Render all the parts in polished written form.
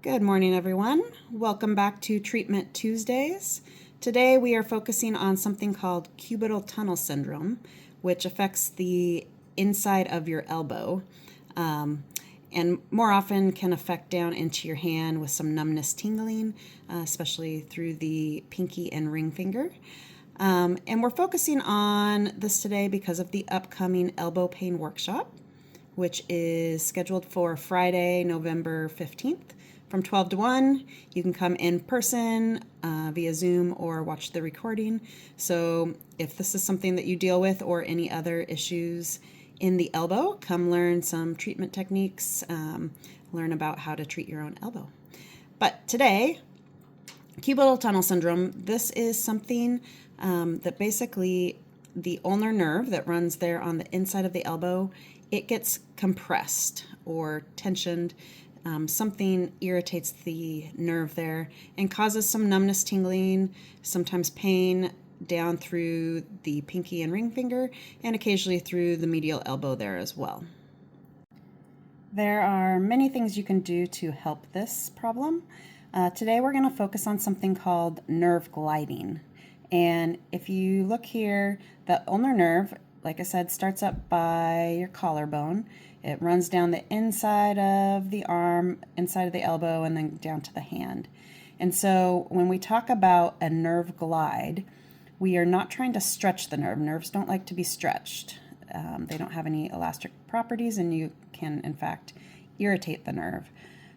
Good morning, everyone. Welcome back to Treatment Tuesdays. Today we are focusing on something called cubital tunnel syndrome, which affects the inside of your elbow and more often can affect down into your hand with some numbness tingling, especially through the pinky and ring finger. And we're focusing on this today because of the upcoming elbow pain workshop, which is scheduled for Friday, November 15th from 12 to 1. You can come in person via Zoom or watch the recording. So if this is something that you deal with or any other issues in the elbow, come learn some treatment techniques, learn about how to treat your own elbow. But today, cubital tunnel syndrome, this is something that basically the ulnar nerve that runs there on the inside of the elbow, it gets compressed or tensioned. Something irritates the nerve there and causes some numbness, tingling, sometimes pain down through the pinky and ring finger, and occasionally through the medial elbow there as well. There are many things you can do to help this problem. Today we're going to focus on something called nerve gliding. And if you look here, the ulnar nerve, like I said, starts up by your collarbone. It runs down the inside of the arm, inside of the elbow, and then down to the hand. And so when we talk about a nerve glide, we are not trying to stretch the nerve. Nerves don't like to be stretched. They don't have any elastic properties, and you can, in fact, irritate the nerve.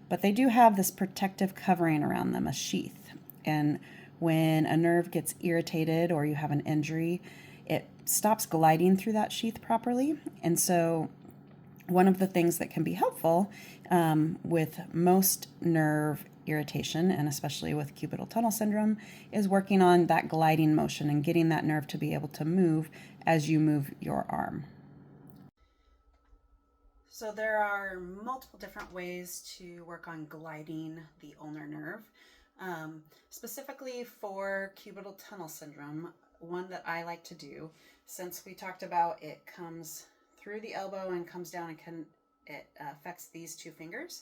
But they do have this protective covering around them, a sheath. And when a nerve gets irritated or you have an injury, it stops gliding through that sheath properly. And so one of the things that can be helpful with most nerve irritation, and especially with cubital tunnel syndrome, is working on that gliding motion and getting that nerve to be able to move as you move your arm. So there are multiple different ways to work on gliding the ulnar nerve. Specifically for cubital tunnel syndrome, one that I like to do, since we talked about it comes through the elbow and comes down and it affects these two fingers.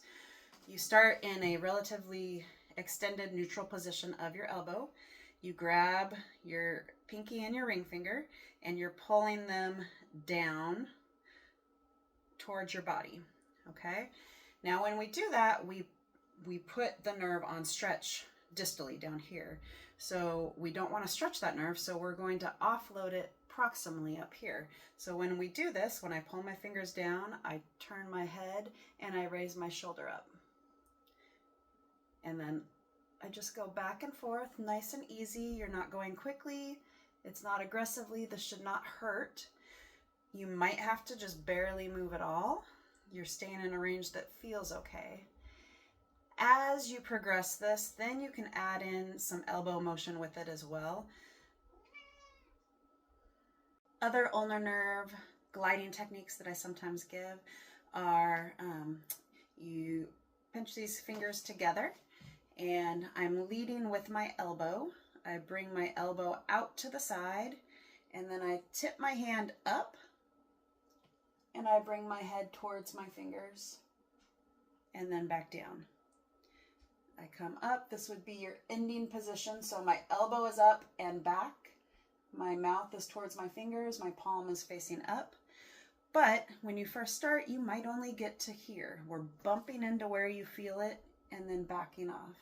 You start in a relatively extended neutral position of your elbow. You grab your pinky and your ring finger and you're pulling them down towards your body. Okay? Now when we do that, we put the nerve on stretch distally down here. So we don't want to stretch that nerve, so we're going to offload it proximally up here. So when we do this, when I pull my fingers down, I turn my head and I raise my shoulder up. And then I just go back and forth, nice and easy. You're not going quickly. It's not aggressively. This should not hurt. You might have to just barely move at all. You're staying in a range that feels okay. As you progress this, then you can add in some elbow motion with it as well. Other ulnar nerve gliding techniques that I sometimes give are you pinch these fingers together and I'm leading with my elbow. I bring my elbow out to the side and then I tip my hand up and I bring my head towards my fingers and then back down. I come up, this would be your ending position, so my elbow is up and back. My mouth is towards my fingers, my palm is facing up. But when you first start, you might only get to here. We're bumping into where you feel it and then backing off.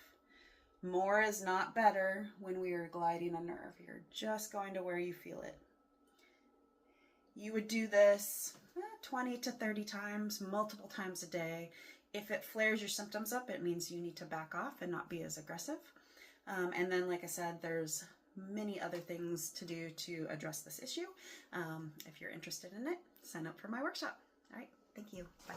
More is not better when we are gliding a nerve. You're just going to where you feel it. You would do this 20 to 30 times, multiple times a day. If it flares your symptoms up, it means you need to back off and not be as aggressive. And then, like I said, there's many other things to do to address this issue. If you're interested in it, sign up for my workshop. All right, thank you. Bye.